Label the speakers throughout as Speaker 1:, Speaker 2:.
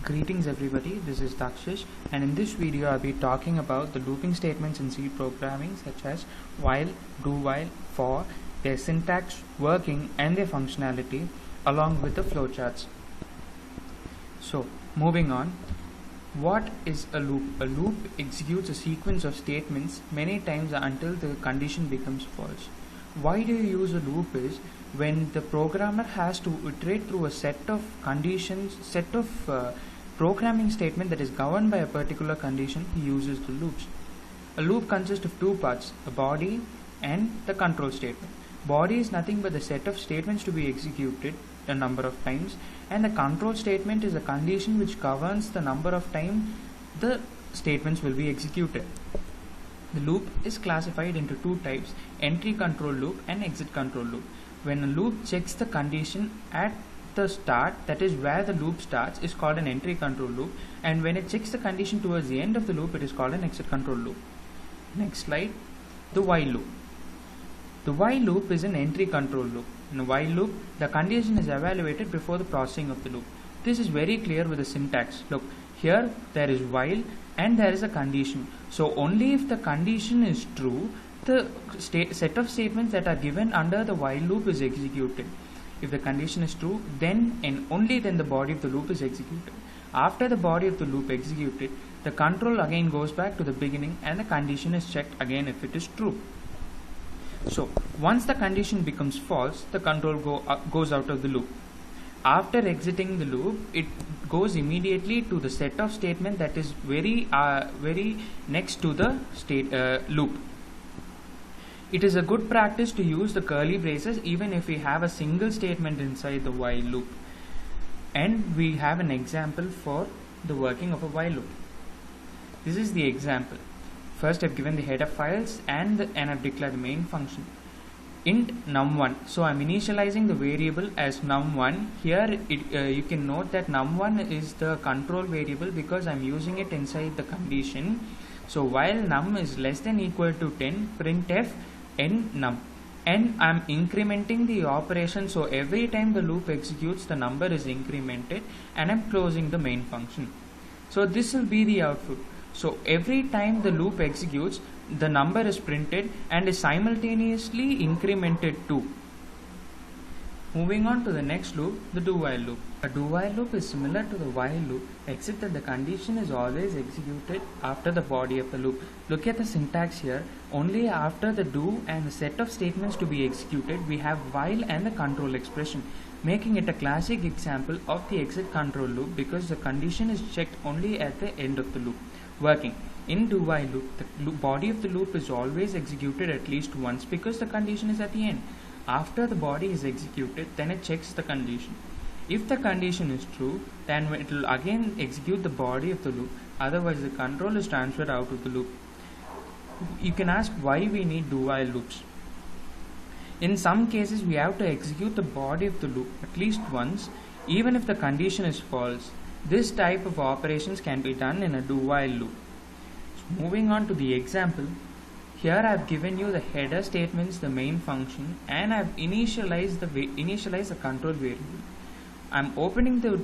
Speaker 1: Greetings everybody, this is Dakshish, and in this video I'll be talking about the looping statements in C programming such as while, do while, for, their syntax, working and their functionality along with the flowcharts. So moving on, what is a loop? A loop executes a sequence of statements many times until the condition becomes false. Why do you use a loop is when the programmer has to iterate through a set of conditions, programming statement that is governed by a particular condition, he uses the loops. A loop consists of two parts, a body and the control statement. Body is nothing but the set of statements to be executed a number of times, and the control statement is a condition which governs the number of times the statements will be executed. The loop is classified into two types, entry control loop and exit control loop. When a loop checks the condition at the start, that is where the loop starts, is called an entry control loop, and when it checks the condition towards the end of the loop, it is called an exit control loop. Next slide, the while loop. The while loop is an entry control loop. In a while loop, the condition is evaluated before the processing of the loop. This is very clear with the syntax. Look, here there is while and there is a condition. So only if the condition is true, the set of statements that are given under the while loop is executed. If the condition is true, then and only then the body of the loop is executed. After the body of the loop executed, the control again goes back to the beginning and the condition is checked again if it is true. So once the condition becomes false, the control goes out of the loop. After exiting the loop, it goes immediately to the set of statement that is very next to the loop. It is a good practice to use the curly braces even if we have a single statement inside the while loop. And we have an example for the working of a while loop. This is the example. First I've given the header files and I've declared the main function. Int num1. So I'm initializing the variable as num1. Here you can note that num1 is the control variable because I'm using it inside the condition. So while num is less than equal to 10, printf n num, and I'm incrementing the operation, so every time the loop executes the number is incremented, and I'm closing the main function. So this will be the output. So every time the loop executes, the number is printed and is simultaneously incremented too. Moving on to the next loop, the do while loop. A do while loop is similar to the while loop except that the condition is always executed after the body of the loop. Look at the syntax here. Only after the do and the set of statements to be executed, we have while and the control expression, making it a classic example of the exit control loop because the condition is checked only at the end of the loop. Working. In do while loop, the body of the loop is always executed at least once because the condition is at the end. After the body is executed, then it checks the condition. If the condition is true, then it will again execute the body of the loop. Otherwise, the control is transferred out of the loop. You can ask why we need do while loops. In some cases, we have to execute the body of the loop at least once, even if the condition is false. This type of operations can be done in a do while loop. So moving on to the example. Here I have given you the header statements, the main function, and I have initialized the control variable. I am opening the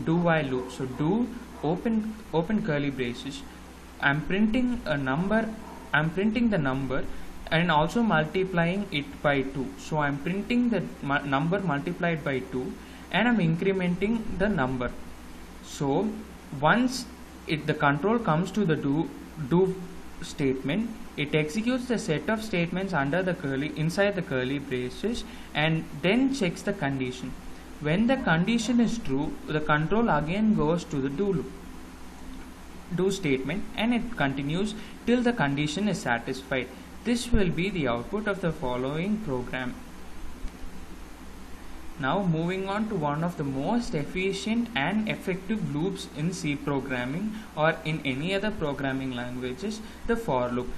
Speaker 1: do while loop. So do open curly braces. I am printing a number. I am printing the number and also multiplying it by 2. So I am printing the number multiplied by 2 and I am incrementing the number. So once the control comes to the do statement, it executes the set of statements inside the curly braces and then checks the condition. When the condition is true, the control again goes to the do statement and it continues till the condition is satisfied. This will be the output of the following program. Now moving on to one of the most efficient and effective loops in C programming or in any other programming languages, the for loop.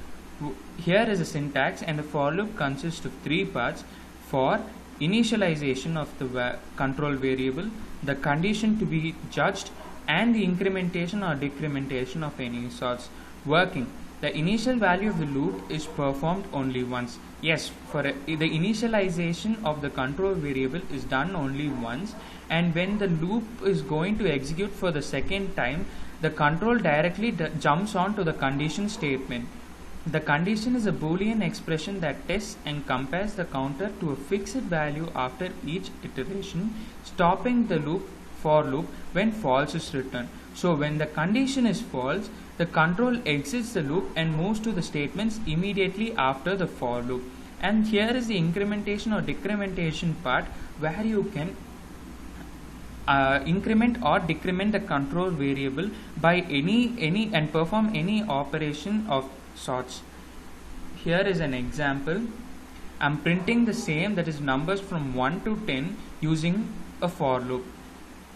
Speaker 1: Here is a syntax, and the for loop consists of three parts: for initialization of the control variable, the condition to be judged, and the incrementation or decrementation of any sorts. Working. The initial value of the loop is performed only once. Yes, the initialization of the control variable is done only once, and when the loop is going to execute for the second time, the control directly jumps on to the condition statement. The condition is a Boolean expression that tests and compares the counter to a fixed value after each iteration, stopping the for loop when false is returned. So when the condition is false, the control exits the loop and moves to the statements immediately after the for loop. And here is the incrementation or decrementation part, where you can increment or decrement the control variable by any and perform any operation of sorts. Here is an example. I'm printing the same, that is numbers from 1 to 10 using a for loop,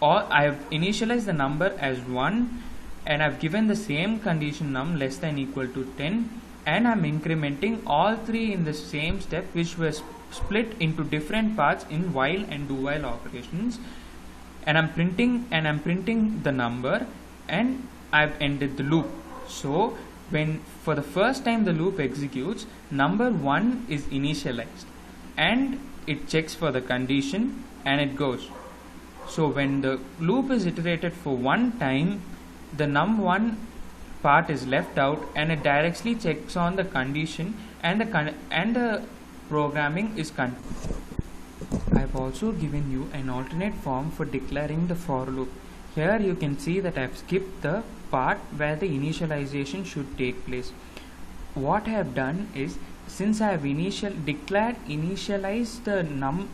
Speaker 1: or I have initialized the number as 1 and I've given the same condition num less than equal to 10, and I'm incrementing all three in the same step, which was split into different parts in while and do while operations, and I'm printing the number, and I've ended the loop. So when for the first time the loop executes, number 1 is initialized and it checks for the condition and it goes. So when the loop is iterated for one time, the num1 part is left out and it directly checks on the condition, and the programming is continued. I've also given you an alternate form for declaring the for loop. Here you can see that I've skipped the part where the initialization should take place. What I have done is, since I have initialized the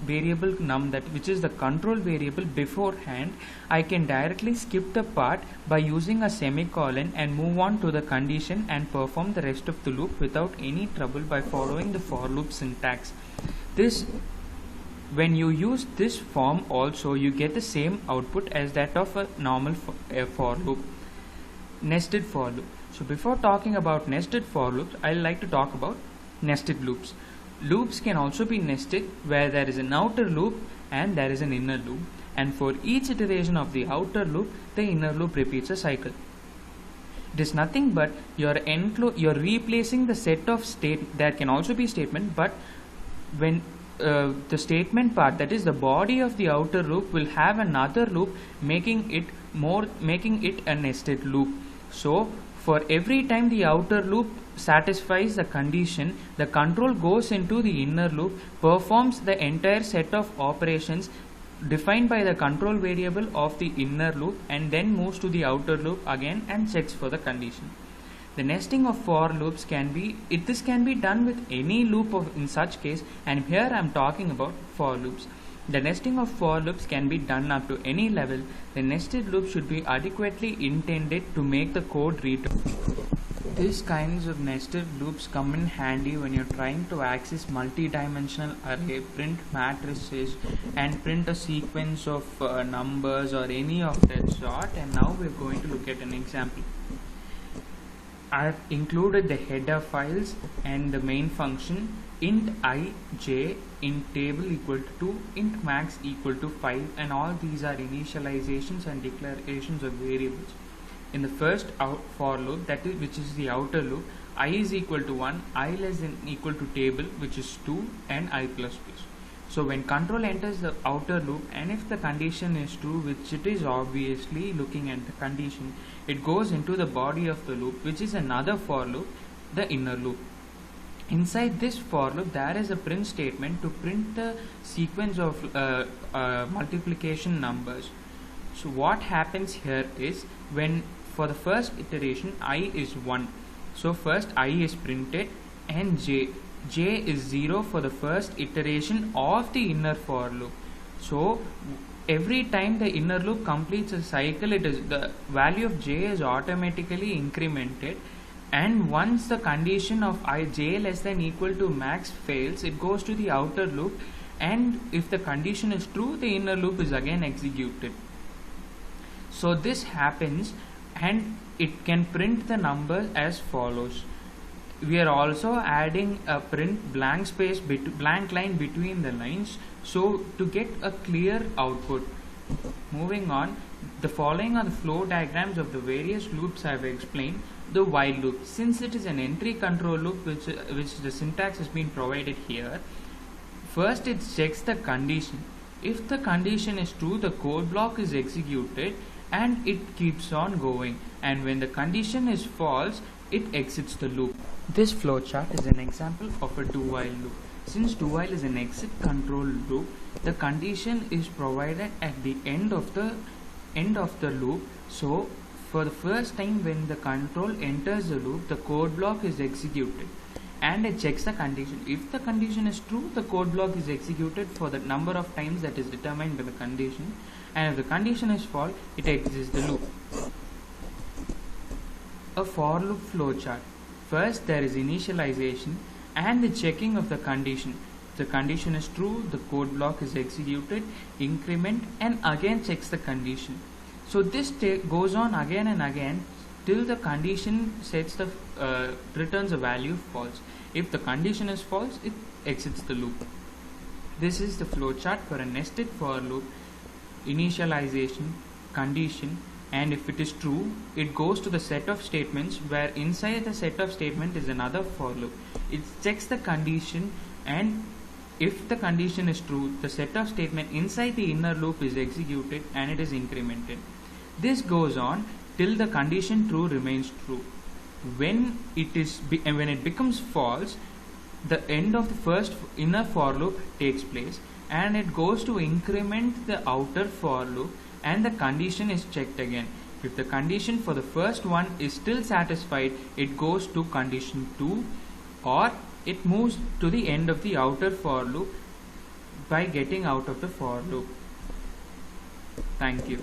Speaker 1: variable num, that which is the control variable, beforehand, I can directly skip the part by using a semicolon and move on to the condition and perform the rest of the loop without any trouble by following the for loop syntax. When you use this form also, you get the same output as that of a normal for loop. Nested for loop. So before talking about nested for loops, I like to talk about nested loops. Loops can also be nested, where there is an outer loop and there is an inner loop, and for each iteration of the outer loop, the inner loop repeats a cycle. It is nothing but you're replacing the set of state. There can also be statement, but when the statement part, that is the body of the outer loop, will have another loop, making it a nested loop. So for every time the outer loop satisfies the condition, the control goes into the inner loop, performs the entire set of operations defined by the control variable of the inner loop, and then moves to the outer loop again and checks for the condition. The nesting of for loops can be done with any loop in such case, and here I am talking about for loops. The nesting of for loops can be done up to any level. The nested loop should be adequately intended to make the code readable. These kinds of nested loops come in handy when you're trying to access multi-dimensional array, print matrices, and print a sequence of numbers or any of that sort. And now we're going to look at an example. I've included the header files and the main function int I, j, int table equal to 2, int max equal to 5, and all these are initializations and declarations of variables. In the first for loop, which is the outer loop, I is equal to 1, I less than equal to table, which is 2, and I plus plus. So when control enters the outer loop, and if the condition is true, which it is obviously looking at the condition, it goes into the body of the loop, which is another for loop, the inner loop. Inside this for loop, there is a print statement to print the sequence of multiplication numbers. So what happens here is, when for the first iteration I is 1, so first I is printed, and j is 0 for the first iteration of the inner for loop. So every time the inner loop completes a cycle, the value of j is automatically incremented, and once the condition of j less than equal to max fails, it goes to the outer loop, and if the condition is true, the inner loop is again executed. So this happens, and it can print the numbers as follows. We are also adding a print blank line between the lines, so to get a clear output. Moving on, the following are the flow diagrams of the various loops I have explained. The while loop, since it is an entry control loop which the syntax has been provided here, first it checks the condition. If the condition is true, the code block is executed and it keeps on going, and when the condition is false, it exits the loop. This flowchart is an example of a do-while loop. Since do-while is an exit control loop, the condition is provided at the end of the loop. So for the first time when the control enters the loop, the code block is executed and it checks the condition. If the condition is true, the code block is executed for the number of times that is determined by the condition, and if the condition is false, it exits the loop. A for loop flowchart. First there is initialization and the checking of the condition. If the condition is true, the code block is executed, increment, and again checks the condition. So this goes on again and again till the condition sets the returns a value false. If the condition is false, it exits the loop. This is the flowchart for a nested for loop. Initialization, condition, and if it is true, it goes to the set of statements where inside the set of statement is another for loop. It checks the condition, and if the condition is true, the set of statement inside the inner loop is executed and it is incremented. This goes on till the condition true remains true. When it becomes false, the end of the first inner for loop takes place and it goes to increment the outer for loop, and the condition is checked again. If the condition for the first one is still satisfied, it goes to condition 2, or it moves to the end of the outer for loop by getting out of the for loop. Thank you.